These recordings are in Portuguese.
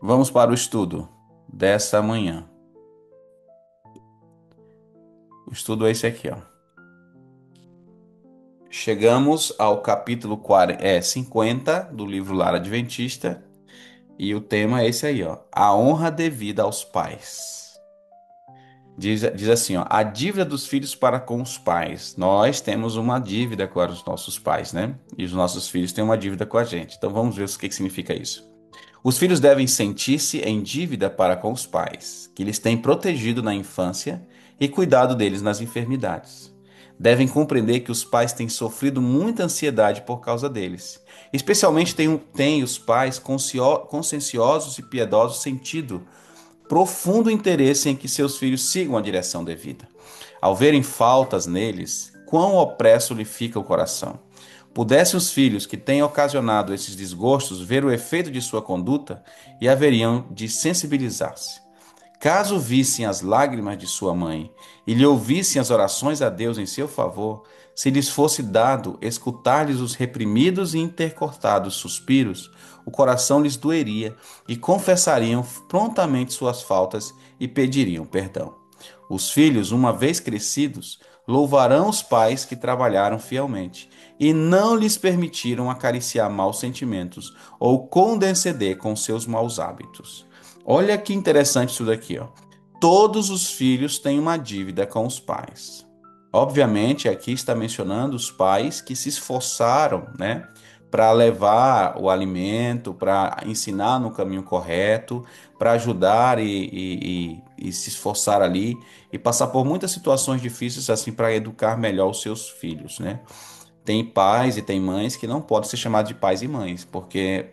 Vamos para o estudo dessa manhã. O estudo é esse aqui, ó. Chegamos ao capítulo 50 do livro Lar Adventista e o tema é esse aí, ó. A honra devida aos pais. Diz assim, ó, a dívida dos filhos para com os pais. Nós temos uma dívida com os nossos pais, né? E os nossos filhos têm uma dívida com a gente. Então vamos ver o que significa isso. Os filhos devem sentir-se em dívida para com os pais, que lhes têm protegido na infância e cuidado deles nas enfermidades. Devem compreender que os pais têm sofrido muita ansiedade por causa deles. Especialmente têm os pais conscienciosos e piedosos sentido profundo interesse em que seus filhos sigam a direção devida. Ao verem faltas neles, quão opresso lhe fica o coração. Pudessem os filhos que têm ocasionado esses desgostos ver o efeito de sua conduta e haveriam de sensibilizar-se. Caso vissem as lágrimas de sua mãe e lhe ouvissem as orações a Deus em seu favor, se lhes fosse dado escutar-lhes os reprimidos e intercortados suspiros, o coração lhes doeria e confessariam prontamente suas faltas e pediriam perdão. Os filhos, uma vez crescidos, louvarão os pais que trabalharam fielmente e não lhes permitiram acariciar maus sentimentos ou condescender com seus maus hábitos. Olha que interessante isso daqui, ó. Todos os filhos têm uma dívida com os pais. Obviamente, aqui está mencionando os pais que se esforçaram, né, para levar o alimento, para ensinar no caminho correto, para ajudar e se esforçar ali e passar por muitas situações difíceis assim para educar melhor os seus filhos, né? Tem pais e tem mães que não podem ser chamados de pais e mães, porque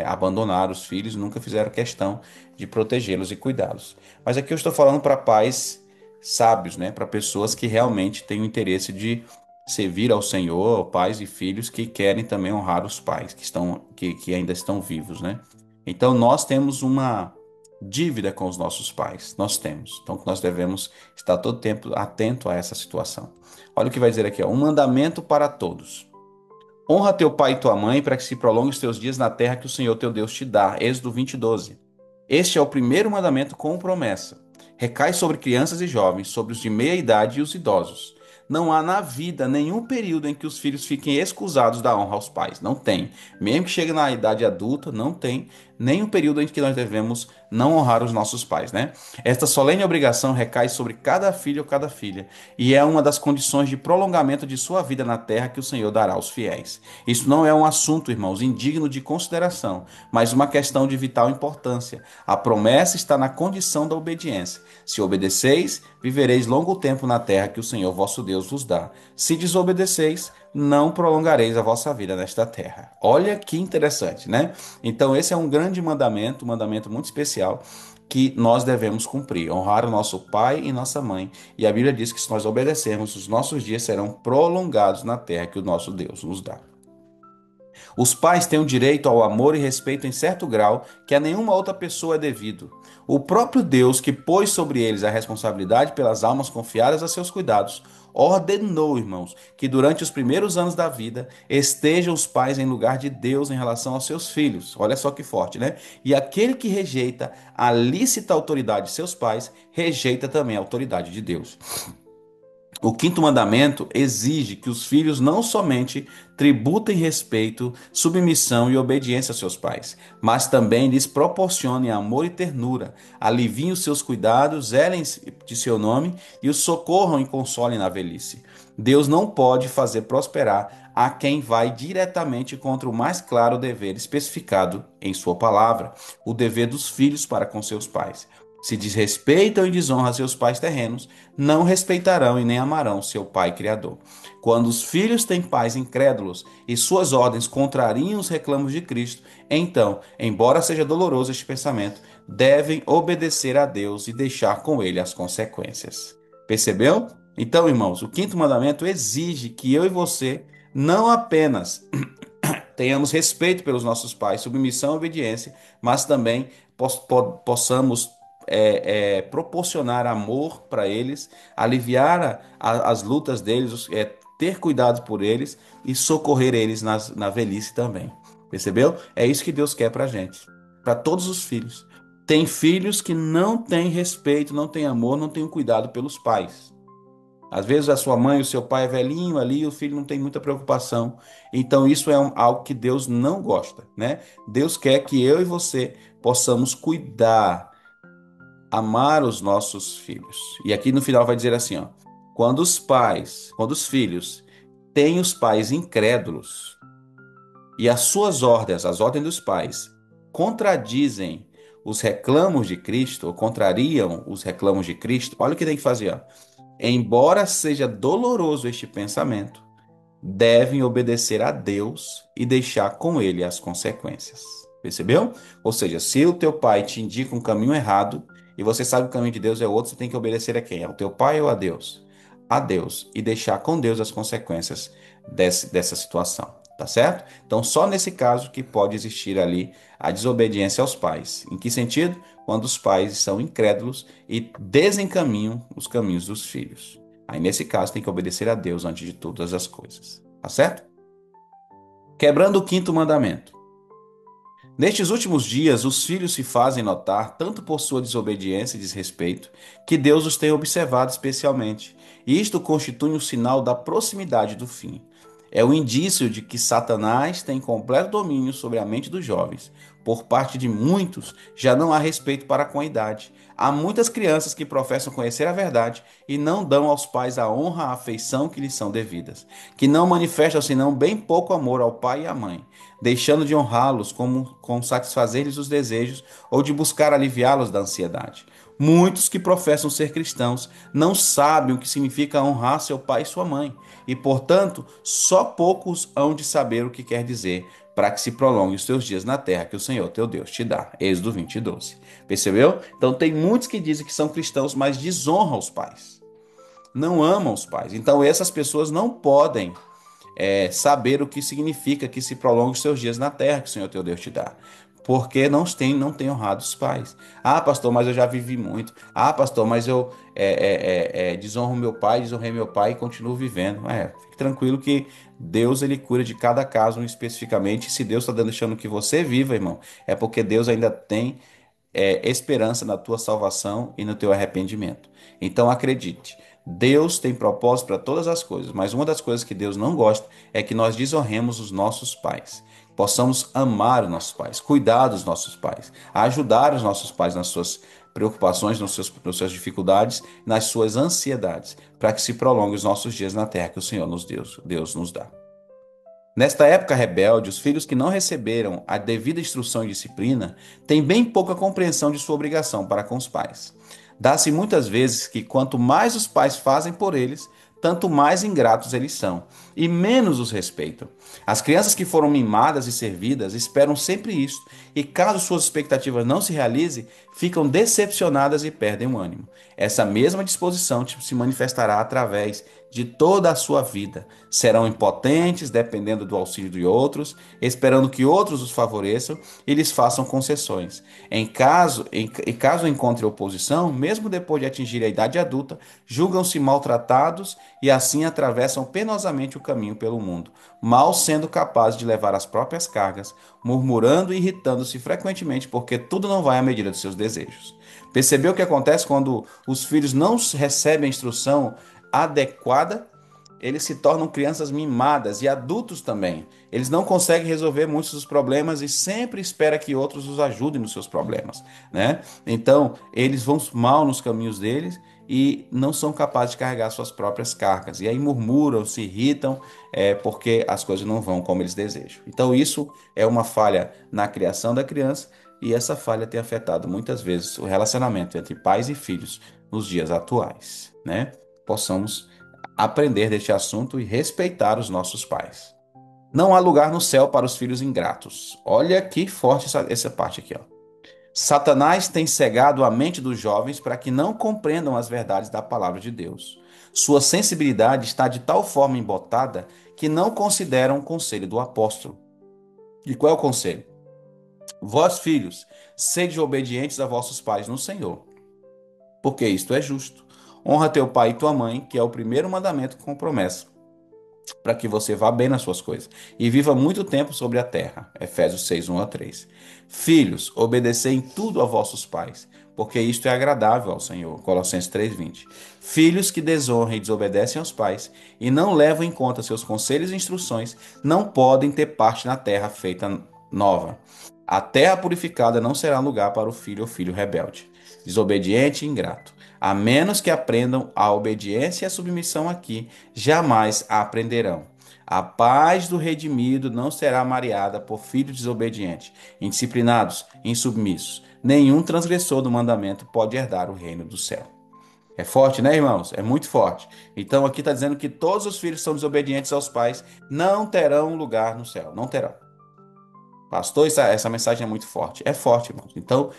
abandonaram os filhos e nunca fizeram questão de protegê-los e cuidá-los. Mas aqui eu estou falando para pais sábios, né? Para pessoas que realmente têm o interesse de servir ao Senhor, pais e filhos que querem também honrar os pais que ainda estão vivos, né? Então nós temos uma dívida com os nossos pais, nós temos. Então nós devemos estar todo tempo atento a essa situação. Olha o que vai dizer aqui, ó, um mandamento para todos. Honra teu pai e tua mãe para que se prolongue os teus dias na terra que o Senhor teu Deus te dá. Êxodo 20:12. Este é o primeiro mandamento com promessa. Recai sobre crianças e jovens, sobre os de meia idade e os idosos. Não há na vida nenhum período em que os filhos fiquem excusados da honra aos pais. Não tem. Mesmo que chegue na idade adulta, não tem nenhum período em que nós devemos não honrar os nossos pais, né? Esta solene obrigação recai sobre cada filho ou cada filha, e é uma das condições de prolongamento de sua vida na terra que o Senhor dará aos fiéis. Isso não é um assunto, irmãos, indigno de consideração, mas uma questão de vital importância. A promessa está na condição da obediência. Se obedeceis, vivereis longo tempo na terra que o Senhor vosso Deus vos dá. Se desobedeceis, não prolongareis a vossa vida nesta terra. Olha que interessante, né? Então, esse é um mandamento muito especial que nós devemos cumprir, honrar o nosso pai e nossa mãe. E a Bíblia diz que se nós obedecermos, os nossos dias serão prolongados na terra que o nosso Deus nos dá. Os pais têm o direito ao amor e respeito em certo grau que a nenhuma outra pessoa é devido. O próprio Deus, que pôs sobre eles a responsabilidade pelas almas confiadas a seus cuidados, ordenou, irmãos, que durante os primeiros anos da vida estejam os pais em lugar de Deus em relação aos seus filhos. Olha só que forte, né? E aquele que rejeita a lícita autoridade de seus pais, rejeita também a autoridade de Deus. O quinto mandamento exige que os filhos não somente tributem respeito, submissão e obediência aos seus pais, mas também lhes proporcionem amor e ternura, aliviem os seus cuidados, zelem de seu nome e os socorram e consolem na velhice. Deus não pode fazer prosperar a quem vai diretamente contra o mais claro dever especificado em sua palavra, o dever dos filhos para com seus pais. Se desrespeitam e desonram seus pais terrenos, não respeitarão e nem amarão seu pai criador. Quando os filhos têm pais incrédulos e suas ordens contrariam os reclamos de Cristo, então, embora seja doloroso este pensamento, devem obedecer a Deus e deixar com ele as consequências. Percebeu? Então, irmãos, o quinto mandamento exige que eu e você não apenas tenhamos respeito pelos nossos pais, submissão e obediência, mas também possamos proporcionar amor para eles, aliviar as lutas deles, ter cuidado por eles e socorrer eles na velhice também. Percebeu? É isso que Deus quer para a gente. para todos os filhos. Tem filhos que não têm respeito, não têm amor, não têm cuidado pelos pais. Às vezes a sua mãe, o seu pai é velhinho ali, o filho não tem muita preocupação. Então isso é algo que Deus não gosta, né? Deus quer que eu e você possamos cuidar, amar os nossos filhos. E aqui no final vai dizer assim, ó: quando os filhos têm os pais incrédulos e as suas ordens, as ordens dos pais, contradizem os reclamos de Cristo, ou contrariam os reclamos de Cristo, olha o que tem que fazer, ó. Embora seja doloroso este pensamento, devem obedecer a Deus e deixar com ele as consequências. Percebeu? Ou seja, se o teu pai te indica um caminho errado e você sabe que o caminho de Deus é outro, você tem que obedecer a quem? Ao teu pai ou a Deus? A Deus e deixar com Deus as consequências dessa situação. Tá certo? Então, só nesse caso que pode existir ali a desobediência aos pais. Em que sentido? Quando os pais são incrédulos e desencaminham os caminhos dos filhos. Aí, nesse caso, tem que obedecer a Deus antes de todas as coisas. Tá certo? Quebrando o quinto mandamento. Nestes últimos dias, os filhos se fazem notar, tanto por sua desobediência e desrespeito, que Deus os tem observado especialmente. E isto constitui um sinal da proximidade do fim. É o indício de que Satanás tem completo domínio sobre a mente dos jovens. Por parte de muitos, já não há respeito para com a idade. Há muitas crianças que professam conhecer a verdade e não dão aos pais a honra, a afeição que lhes são devidas, que não manifestam senão bem pouco amor ao pai e à mãe, deixando de honrá-los com satisfazer-lhes os desejos ou de buscar aliviá-los da ansiedade. Muitos que professam ser cristãos não sabem o que significa honrar seu pai e sua mãe, e, portanto, só poucos hão de saber o que quer dizer para que se prolongue os teus dias na terra que o Senhor teu Deus te dá. Êxodo 20:12. Percebeu? Então tem muitos que dizem que são cristãos, mas desonram os pais. Não amam os pais. Então essas pessoas não podem saber o que significa que se prolongue os seus dias na terra que o Senhor teu Deus te dá. Porque não tem honrado os pais. Ah, pastor, mas eu já vivi muito. Ah, pastor, mas eu desonro meu pai, desonrei meu pai e continuo vivendo. Fique tranquilo que Deus ele cura de cada caso especificamente. Se Deus está deixando que você viva, irmão, é porque Deus ainda tem esperança na tua salvação e no teu arrependimento. Então acredite, Deus tem propósito para todas as coisas, mas uma das coisas que Deus não gosta é que nós desonremos os nossos pais. Possamos amar os nossos pais, cuidar dos nossos pais, ajudar os nossos pais nas suas preocupações, nas suas dificuldades, nas suas ansiedades, para que se prolongue os nossos dias na terra que o Senhor Deus nos dá. Nesta época rebelde, os filhos que não receberam a devida instrução e disciplina têm bem pouca compreensão de sua obrigação para com os pais. Dá-se muitas vezes que quanto mais os pais fazem por eles, tanto mais ingratos eles são, e menos os respeitam. As crianças que foram mimadas e servidas esperam sempre isso, e caso suas expectativas não se realizem, ficam decepcionadas e perdem o ânimo. Essa mesma disposição se manifestará através de toda a sua vida. Serão impotentes, dependendo do auxílio de outros, esperando que outros os favoreçam e lhes façam concessões. Em caso encontre oposição, mesmo depois de atingir a idade adulta, julgam-se maltratados e assim atravessam penosamente o caminho pelo mundo, mal sendo capazes de levar as próprias cargas, murmurando e irritando-se frequentemente porque tudo não vai à medida dos seus desejos. Percebeu o que acontece quando os filhos não recebem a instrução adequada? Eles se tornam crianças mimadas e adultos também. Eles não conseguem resolver muitos dos problemas e sempre espera que outros os ajudem nos seus problemas, né? Então, eles vão mal nos caminhos deles e não são capazes de carregar suas próprias cargas. E aí murmuram, se irritam, porque as coisas não vão como eles desejam. Então, isso é uma falha na criação da criança e essa falha tem afetado muitas vezes o relacionamento entre pais e filhos nos dias atuais, né? Possamos aprender deste assunto e respeitar os nossos pais. Não há lugar no céu para os filhos ingratos. Olha que forte essa parte aqui, ó. Satanás tem cegado a mente dos jovens para que não compreendam as verdades da palavra de Deus. Sua sensibilidade está de tal forma embotada que não consideram o conselho do apóstolo. E qual é o conselho? Vós, filhos, sede obedientes a vossos pais no Senhor, porque isto é justo. Honra teu pai e tua mãe, que é o primeiro mandamento com promessa, para que você vá bem nas suas coisas e viva muito tempo sobre a terra. Efésios 6, 1 a 3. Filhos, obedecei em tudo a vossos pais, porque isto é agradável ao Senhor. Colossenses 3:20. Filhos que desonram e desobedecem aos pais e não levam em conta seus conselhos e instruções, não podem ter parte na terra feita nova. A terra purificada não será lugar para o filho ou filho rebelde, desobediente e ingrato. A menos que aprendam a obediência e a submissão aqui, jamais a aprenderão. A paz do redimido não será mareada por filhos desobedientes, indisciplinados, insubmissos. Nenhum transgressor do mandamento pode herdar o reino do céu. É forte, né, irmãos? É muito forte. Então aqui está dizendo que todos os filhos que são desobedientes aos pais não terão lugar no céu. Não terão. Pastor, essa mensagem é muito forte. É forte, irmãos. Então,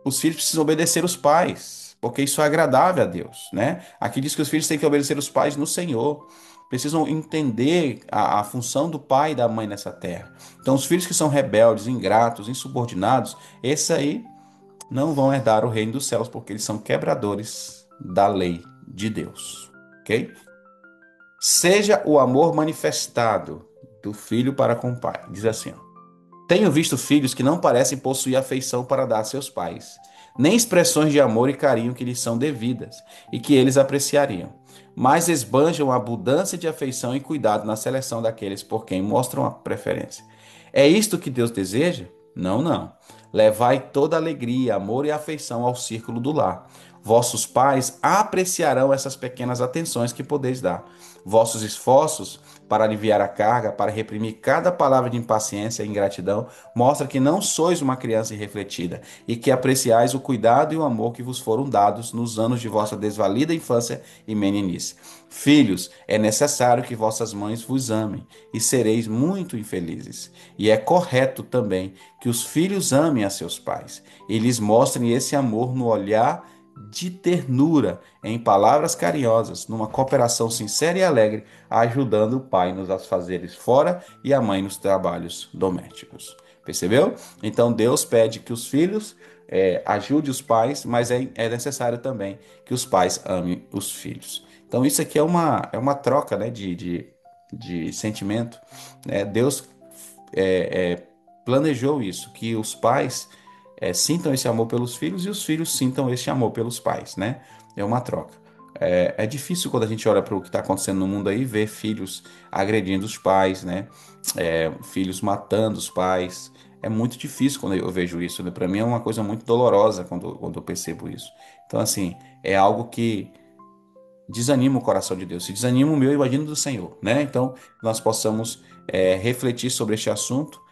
os filhos precisam obedecer os pais, porque isso é agradável a Deus, né? Aqui diz que os filhos têm que obedecer os pais no Senhor. Precisam entender a função do pai e da mãe nessa terra. Então, os filhos que são rebeldes, ingratos, insubordinados, esses aí não vão herdar o reino dos céus, porque eles são quebradores da lei de Deus, ok? Seja o amor manifestado do filho para com o pai. Diz assim, ó. Tenho visto filhos que não parecem possuir afeição para dar a seus pais, nem expressões de amor e carinho que lhes são devidas e que eles apreciariam, mas esbanjam abundância de afeição e cuidado na seleção daqueles por quem mostram a preferência. É isto que Deus deseja? Não, não. Levai toda alegria, amor e afeição ao círculo do lar. Vossos pais apreciarão essas pequenas atenções que podeis dar. Vossos esforços para aliviar a carga, para reprimir cada palavra de impaciência e ingratidão, mostra que não sois uma criança irrefletida e que apreciais o cuidado e o amor que vos foram dados nos anos de vossa desvalida infância e meninice. Filhos, é necessário que vossas mães vos amem e sereis muito infelizes. E é correto também que os filhos amem a seus pais e lhes mostrem esse amor no olhar de ternura, em palavras carinhosas, numa cooperação sincera e alegre, ajudando o pai nos afazeres fora e a mãe nos trabalhos domésticos. Percebeu? Então Deus pede que os filhos ajudem os pais, mas é necessário também que os pais amem os filhos. Então isso aqui é uma troca, né, de sentimento. Né? Deus planejou isso, que os pais sintam esse amor pelos filhos e os filhos sintam esse amor pelos pais, né? É uma troca. É difícil quando a gente olha para o que está acontecendo no mundo aí, ver filhos agredindo os pais, né? Filhos matando os pais. É muito difícil quando eu vejo isso, né? Para mim é uma coisa muito dolorosa quando eu percebo isso. Então, assim, é algo que desanima o coração de Deus. Se desanima o meu, imagino do Senhor, né? Então, nós possamos refletir sobre este assunto,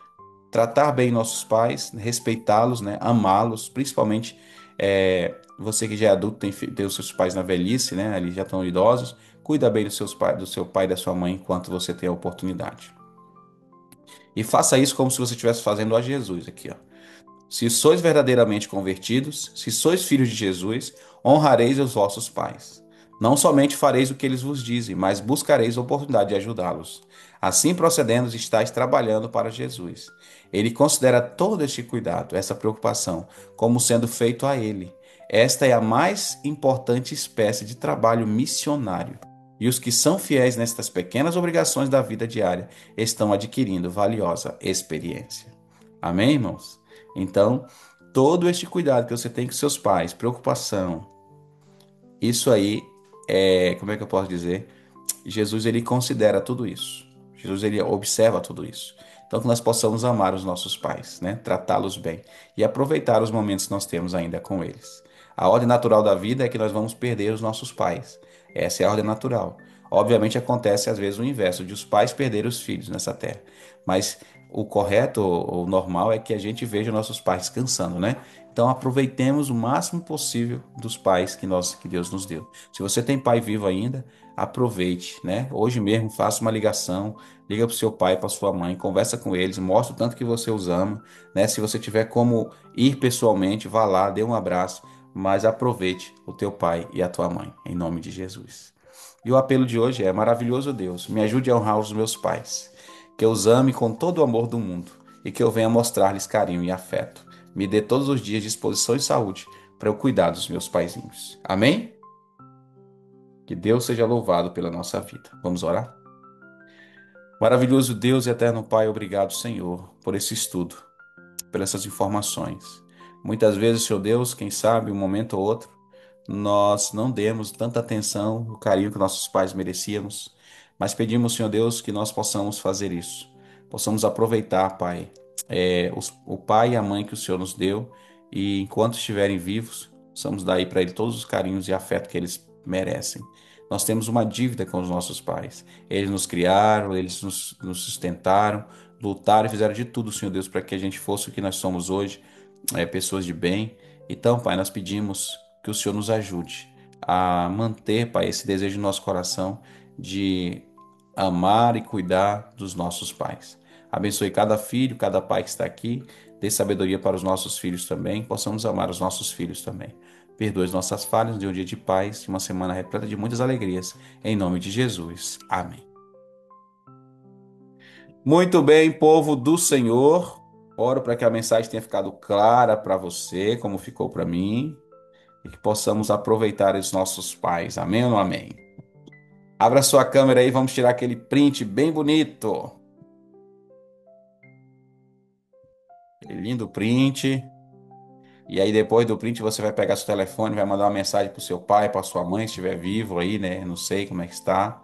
tratar bem nossos pais, respeitá-los, né? Amá-los, principalmente você que já é adulto, tem os seus pais na velhice, né? Ali já estão idosos, cuida bem dos seus pais, do seu pai e da sua mãe enquanto você tem a oportunidade. E faça isso como se você estivesse fazendo a Jesus aqui, ó. Se sois verdadeiramente convertidos, se sois filhos de Jesus, honrareis os vossos pais. Não somente fareis o que eles vos dizem, mas buscareis a oportunidade de ajudá-los. Assim procedendo, estáis trabalhando para Jesus. Ele considera todo este cuidado, essa preocupação, como sendo feito a ele. Esta é a mais importante espécie de trabalho missionário. E os que são fiéis nestas pequenas obrigações da vida diária estão adquirindo valiosa experiência. Amém, irmãos? Então, todo este cuidado que você tem com seus pais, preocupação, isso aí como é que eu posso dizer? Jesus ele considera tudo isso. Jesus ele observa tudo isso. Então que nós possamos amar os nossos pais, né? Tratá-los bem e aproveitar os momentos que nós temos ainda com eles. A ordem natural da vida é que nós vamos perder os nossos pais. Essa é a ordem natural. Obviamente acontece às vezes o inverso, de os pais perderem os filhos nessa terra. Mas o correto, o normal é que a gente veja nossos pais descansando, né? Então aproveitemos o máximo possível dos pais que Deus nos deu. Se você tem pai vivo ainda, aproveite, né? Hoje mesmo faça uma ligação, liga para o seu pai, para sua mãe, conversa com eles, mostra o tanto que você os ama, né? Se você tiver como ir pessoalmente, vá lá, dê um abraço, mas aproveite o teu pai e a tua mãe, em nome de Jesus. E o apelo de hoje é: maravilhoso Deus, me ajude a honrar os meus pais, que eu os ame com todo o amor do mundo e que eu venha mostrar-lhes carinho e afeto. Me dê todos os dias disposição e saúde para eu cuidar dos meus paizinhos. Amém? Que Deus seja louvado pela nossa vida. Vamos orar? Maravilhoso Deus e eterno Pai, obrigado, Senhor, por esse estudo, por essas informações. Muitas vezes, Senhor Deus, quem sabe, um momento ou outro, nós não demos tanta atenção, o carinho que nossos pais merecíamos, mas pedimos, Senhor Deus, que nós possamos fazer isso. Possamos aproveitar, Pai, o pai e a mãe que o Senhor nos deu, e enquanto estiverem vivos, possamos dar aí para eles todos os carinhos e afeto que eles merecem. Nós temos uma dívida com os nossos pais. Eles nos criaram, eles nos sustentaram, lutaram e fizeram de tudo, Senhor Deus, para que a gente fosse o que nós somos hoje, pessoas de bem. Então, Pai, nós pedimos que o Senhor nos ajude a manter, Pai, esse desejo no nosso coração de amar e cuidar dos nossos pais. Abençoe cada filho, cada pai que está aqui. Dê sabedoria para os nossos filhos também. Possamos amar os nossos filhos também. Perdoe as nossas falhas, dê um dia de paz e uma semana repleta de muitas alegrias. Em nome de Jesus. Amém. Muito bem, povo do Senhor. Oro para que a mensagem tenha ficado clara para você, como ficou para mim, e que possamos aproveitar os nossos pais. Amém ou não amém? Abra sua câmera aí, vamos tirar aquele print bem bonito. Aquele lindo print. E aí, depois do print, você vai pegar seu telefone, vai mandar uma mensagem para o seu pai, para sua mãe, se estiver vivo aí, né? Não sei como é que está.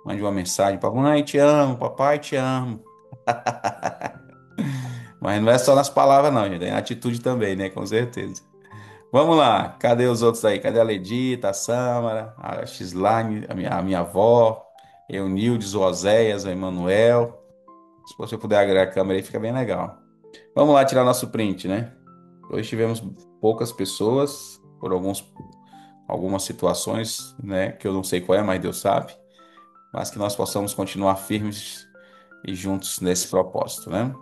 Mande uma mensagem para mãe, te amo, papai, te amo. Mas não é só nas palavras, não, gente. É na atitude também, né? Com certeza. Vamos lá. Cadê os outros aí? Cadê a Ledita, a Sâmara, a Gislaine, a minha avó, Eunildes, o Oséias, o Emanuel. Se você puder agregar a câmera aí, fica bem legal. Vamos lá tirar nosso print, né? Hoje tivemos poucas pessoas, por algumas situações, né? Que eu não sei qual é, mas Deus sabe. Mas que nós possamos continuar firmes e juntos nesse propósito, né?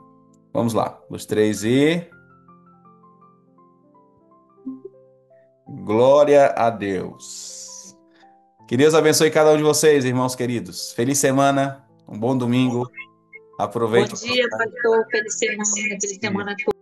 Vamos lá. Os três e. Glória a Deus. Que Deus abençoe cada um de vocês, irmãos queridos. Feliz semana, um bom domingo. Bom Aproveite. dia, pastor. Feliz semana, feliz semana a todos.